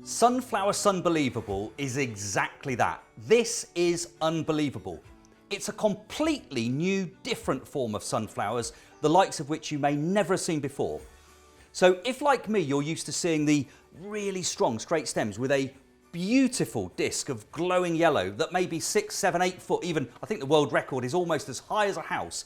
Sunflower Sunbelievable is exactly that. This is unbelievable. It's a completely new, different form of sunflowers, the likes of which you may never have seen before. So if, like me, you're used to seeing the really strong straight stems with a beautiful disc of glowing yellow that may be 6, 7, 8 foot, even I think the world record is almost as high as a house,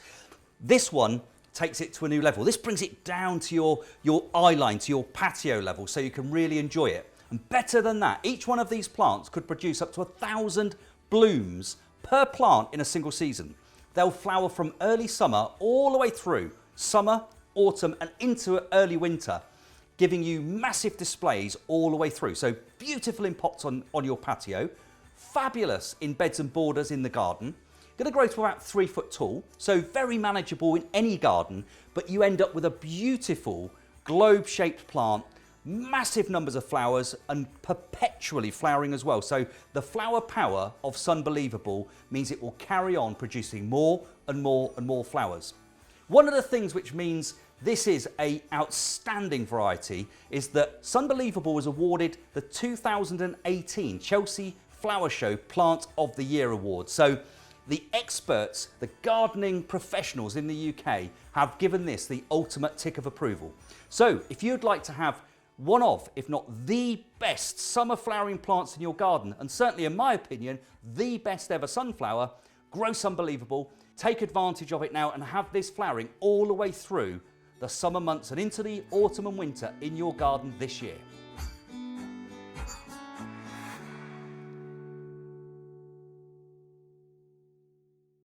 this one takes it to a new level. This brings it down to your eye line, to your patio level, so you can really enjoy it. And better than that, each one of these plants could produce up to 1,000 blooms per plant in a single season. They'll flower from early summer all the way through summer, autumn and into early winter, giving you massive displays all the way through. So beautiful in pots on your patio, fabulous in beds and borders in the garden, going to grow to about 3 foot tall, so very manageable in any garden, but you end up with a beautiful globe-shaped plant, massive numbers of flowers and perpetually flowering as well. So the flower power of Sunbelievable means it will carry on producing more and more and more flowers. One of the things which means this is an outstanding variety is that Sunbelievable was awarded the 2018 Chelsea Flower Show Plant of the Year Award. So the experts, the gardening professionals in the UK have given this the ultimate tick of approval. So if you'd like to have one of, if not the best summer flowering plants in your garden, and certainly in my opinion, the best ever sunflower, grow Sunbelievable, take advantage of it now and have this flowering all the way through the summer months and into the autumn and winter in your garden this year.